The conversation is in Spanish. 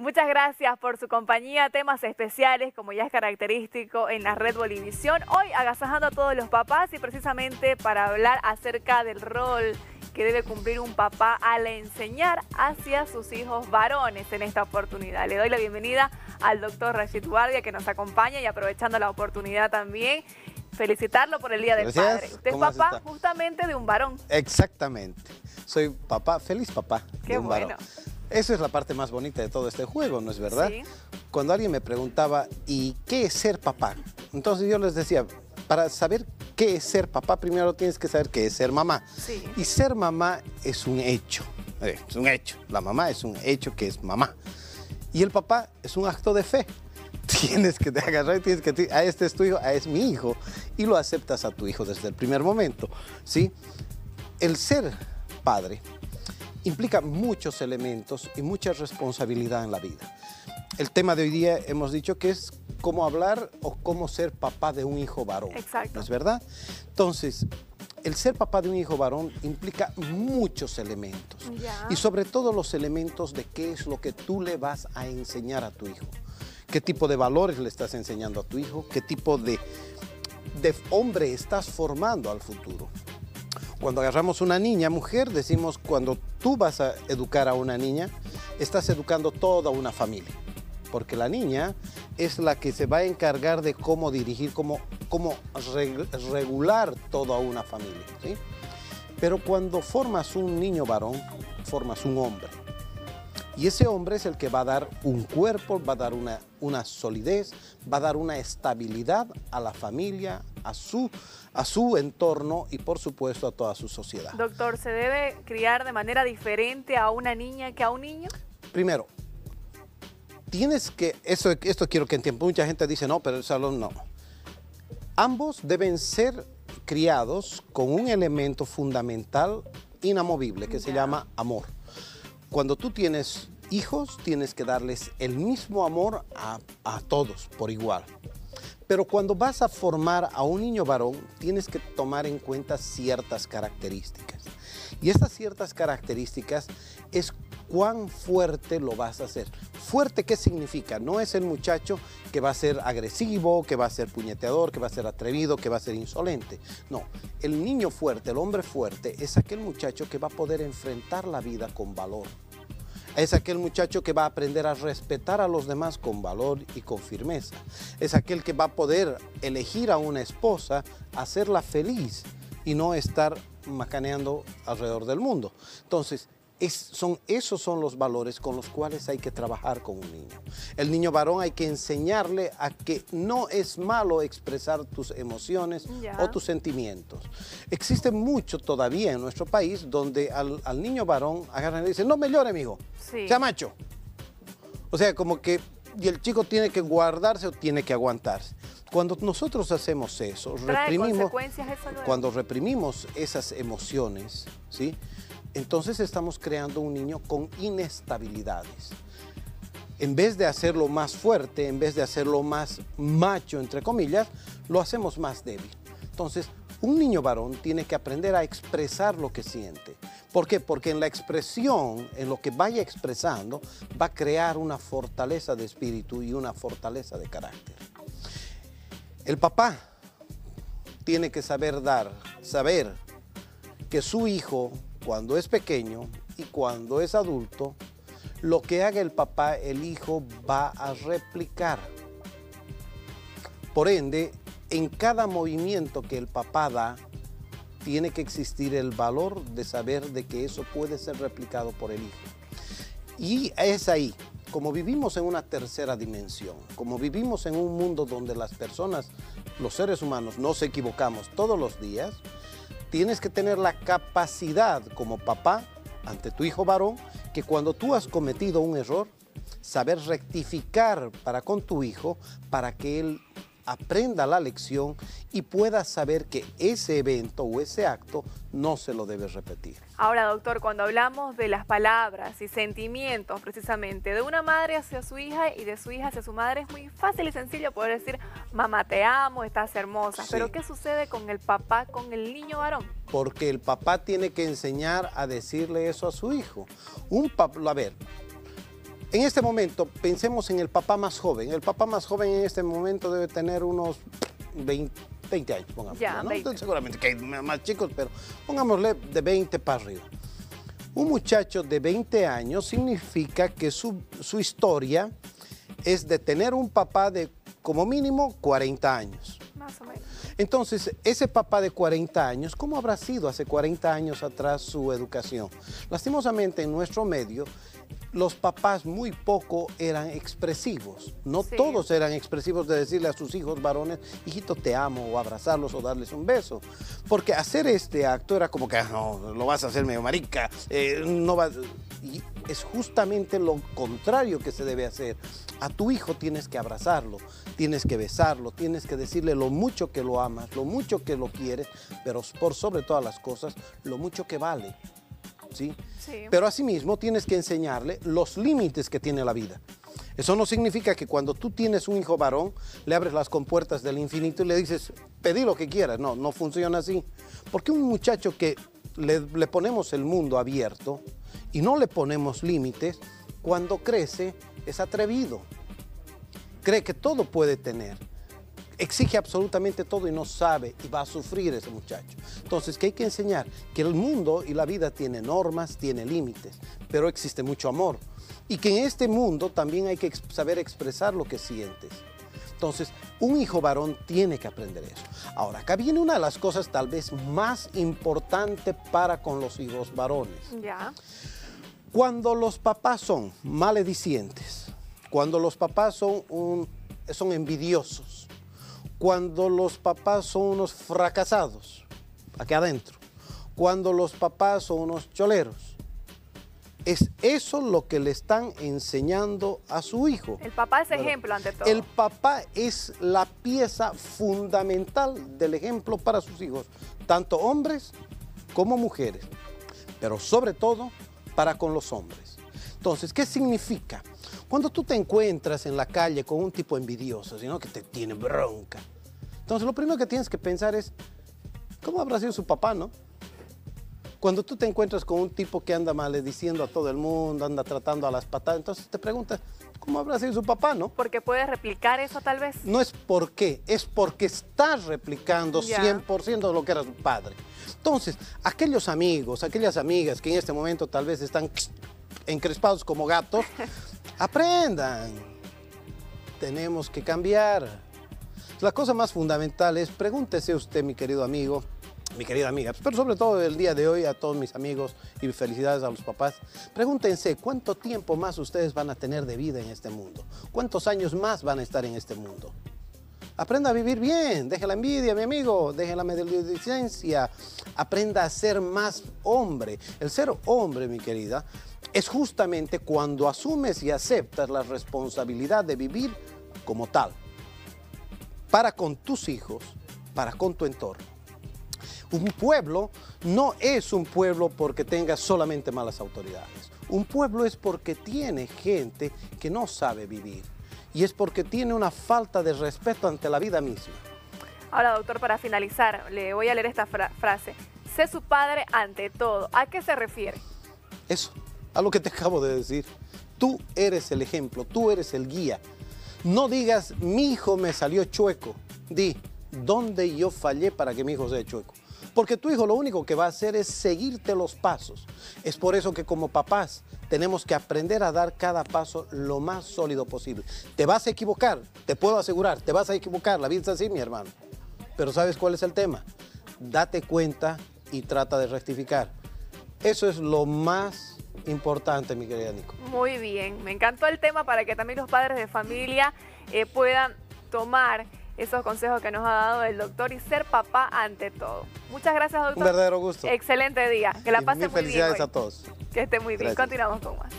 Muchas gracias por su compañía, temas especiales como ya es característico en la red Bolivisión. Hoy agasajando a todos los papás y precisamente para hablar acerca del rol que debe cumplir un papá al enseñar hacia sus hijos varones en esta oportunidad. Le doy la bienvenida al doctor Rashid Guardia que nos acompaña y aprovechando la oportunidad también, felicitarlo por el Día del Padre. Usted es papá justamente de un varón. Exactamente. Soy papá, feliz papá de un varón. Esa es la parte más bonita de todo este juego, ¿no es verdad? Sí. Cuando alguien me preguntaba, ¿y qué es ser papá? Entonces yo les decía, para saber qué es ser papá, primero tienes que saber qué es ser mamá. Sí. Y ser mamá es un hecho, es un hecho. La mamá es un hecho que es mamá. Y el papá es un acto de fe. Tienes que te agarrar, tienes que decir, este es tu hijo, es mi hijo. Y lo aceptas a tu hijo desde el primer momento, ¿sí? El ser padre implica muchos elementos y mucha responsabilidad en la vida. El tema de hoy día hemos dicho que es cómo hablar o cómo ser papá de un hijo varón. Exacto. ¿No es verdad? Entonces, el ser papá de un hijo varón implica muchos elementos. Ya. Y sobre todo los elementos de qué es lo que tú le vas a enseñar a tu hijo. ¿Qué tipo de valores le estás enseñando a tu hijo? ¿Qué tipo de hombre estás formando al futuro? Cuando agarramos una niña, mujer, decimos cuando tú vas a educar a una niña, estás educando toda una familia. Porque la niña es la que se va a encargar de cómo dirigir, cómo regular toda una familia, ¿sí? Pero cuando formas un niño varón, formas un hombre. Y ese hombre es el que va a dar un cuerpo, va a dar una solidez, va a dar una estabilidad a la familia, a su entorno y por supuesto a toda su sociedad. Doctor, ¿se debe criar de manera diferente a una niña que a un niño? Primero, tienes que, esto quiero que entiendan, mucha gente dice no, pero el salón no. Ambos deben ser criados con un elemento fundamental inamovible que se llama amor. Cuando tú tienes hijos, tienes que darles el mismo amor a todos por igual. Pero cuando vas a formar a un niño varón, tienes que tomar en cuenta ciertas características. Y estas ciertas características es cuán fuerte lo vas a hacer. ¿Fuerte qué significa? No es el muchacho que va a ser agresivo, que va a ser puñeteador, que va a ser atrevido, que va a ser insolente. No, el niño fuerte, el hombre fuerte, es aquel muchacho que va a poder enfrentar la vida con valor. Es aquel muchacho que va a aprender a respetar a los demás con valor y con firmeza. Es aquel que va a poder elegir a una esposa, hacerla feliz y no estar macaneando alrededor del mundo. Entonces, esos son los valores con los cuales hay que trabajar con un niño. El niño varón hay que enseñarle a que no es malo expresar tus emociones o tus sentimientos. Existe mucho todavía en nuestro país donde al niño varón agarran y le dicen, no me llore, mijo, sea macho. O sea, como que y el chico tiene que guardarse o tiene que aguantarse. Cuando nosotros hacemos eso, cuando reprimimos esas emociones, ¿sí? Entonces estamos creando un niño con inestabilidades. En vez de hacerlo más fuerte, en vez de hacerlo más macho, entre comillas, lo hacemos más débil. Entonces, un niño varón tiene que aprender a expresar lo que siente. ¿Por qué? Porque en la expresión, en lo que vaya expresando, va a crear una fortaleza de espíritu y una fortaleza de carácter. El papá tiene que saber que su hijo, cuando es pequeño y cuando es adulto, lo que haga el papá, el hijo va a replicar. Por ende, en cada movimiento que el papá da, tiene que existir el valor de saber de que eso puede ser replicado por el hijo. Y es ahí, como vivimos en una tercera dimensión, como vivimos en un mundo donde las personas, los seres humanos, nos equivocamos todos los días, tienes que tener la capacidad como papá ante tu hijo varón, que cuando tú has cometido un error, saber rectificar con tu hijo para que él aprenda la lección y pueda saber que ese evento o ese acto no se lo debe repetir. Ahora, doctor, cuando hablamos de las palabras y sentimientos precisamente de una madre hacia su hija y de su hija hacia su madre, es muy fácil y sencillo poder decir, mamá, te amo, estás hermosa. Sí. Pero ¿qué sucede con el papá, con el niño varón? Porque el papá tiene que enseñar a decirle eso a su hijo. A ver, En este momento, pensemos en el papá más joven. El papá más joven en este momento debe tener unos 20 años, pongamos. Ya, ¿no? 20. Seguramente que hay más chicos, pero pongámosle de 20 para arriba. Un muchacho de 20 años significa que su historia es de tener un papá de como mínimo 40 años. Más o menos. Entonces, ese papá de 40 años, ¿cómo habrá sido hace 40 años atrás su educación? Lastimosamente, en nuestro medio, los papás muy poco eran expresivos. No Sí. todos eran expresivos de decirle a sus hijos varones, hijito, te amo, o abrazarlos o darles un beso. Porque hacer este acto era como que, no, lo vas a hacer medio marica, no vas... Y es justamente lo contrario que se debe hacer. A tu hijo tienes que abrazarlo, tienes que besarlo, tienes que decirle lo mucho que lo amas, lo mucho que lo quieres, pero por sobre todas las cosas, lo mucho que vale. ¿Sí? Sí. Pero asimismo tienes que enseñarle los límites que tiene la vida. Eso no significa que cuando tú tienes un hijo varón, le abres las compuertas del infinito y le dices, pedí lo que quieras. No, no funciona así. Porque un muchacho que le ponemos el mundo abierto y no le ponemos límites, cuando crece es atrevido. Cree que todo puede tener. Exige absolutamente todo y no sabe y va a sufrir ese muchacho. Entonces, que hay que enseñar que el mundo y la vida tiene normas, tiene límites, pero existe mucho amor. Y que en este mundo también hay que saber expresar lo que sientes. Entonces, un hijo varón tiene que aprender eso. Ahora, acá viene una de las cosas tal vez más importantes para con los hijos varones. Ya. Cuando los papás son maledicientes, cuando los papás son envidiosos, cuando los papás son unos fracasados, aquí adentro, cuando los papás son unos choleros, es eso lo que le están enseñando a su hijo. El papá es ejemplo ante todo. El papá es la pieza fundamental del ejemplo para sus hijos, tanto hombres como mujeres, pero sobre todo para con los hombres. Entonces, ¿qué significa? Cuando tú te encuentras en la calle con un tipo envidioso, sino que te tiene bronca, entonces lo primero que tienes que pensar es, ¿cómo habrá sido su papá, no? Cuando tú te encuentras con un tipo que anda malediciendo a todo el mundo, anda tratando a las patadas, entonces te preguntas, ¿cómo habrá sido su papá, no? Porque puedes replicar eso tal vez. No es por qué, es porque estás replicando Ya. 100% de lo que era su padre. Entonces, aquellos amigos, aquellas amigas que en este momento tal vez están encrespados como gatos, aprendan. Tenemos que cambiar. La cosa más fundamental es, pregúntese usted, mi querido amigo, mi querida amiga, pero sobre todo el día de hoy a todos mis amigos y felicidades a los papás, pregúntense cuánto tiempo más ustedes van a tener de vida en este mundo, cuántos años más van a estar en este mundo. Aprenda a vivir bien, deje la envidia, mi amigo, deje la maledicencia, aprenda a ser más hombre. El ser hombre, mi querida, es justamente cuando asumes y aceptas la responsabilidad de vivir como tal, para con tus hijos, para con tu entorno. Un pueblo no es un pueblo porque tenga solamente malas autoridades. Un pueblo es porque tiene gente que no sabe vivir. Y es porque tiene una falta de respeto ante la vida misma. Ahora, doctor, para finalizar, le voy a leer esta frase. Sé su padre ante todo. ¿A qué se refiere? Eso, a lo que te acabo de decir. Tú eres el ejemplo, tú eres el guía. No digas, mi hijo me salió chueco. Di, ¿dónde yo fallé para que mi hijo sea chueco? Porque tu hijo lo único que va a hacer es seguirte los pasos. Es por eso que como papás tenemos que aprender a dar cada paso lo más sólido posible. Te vas a equivocar, te puedo asegurar, te vas a equivocar. La vida es así, mi hermano. Pero ¿sabes cuál es el tema? Date cuenta y trata de rectificar. Eso es lo más importante, mi querida Nico. Muy bien, me encantó el tema para que también los padres de familia puedan tomar esos consejos que nos ha dado el doctor y ser papá ante todo. Muchas gracias, doctor. Un verdadero gusto. Excelente día. Que la pase muy bien. Felicidades hoy. a todos. Que esté muy bien. Gracias. Continuamos con más.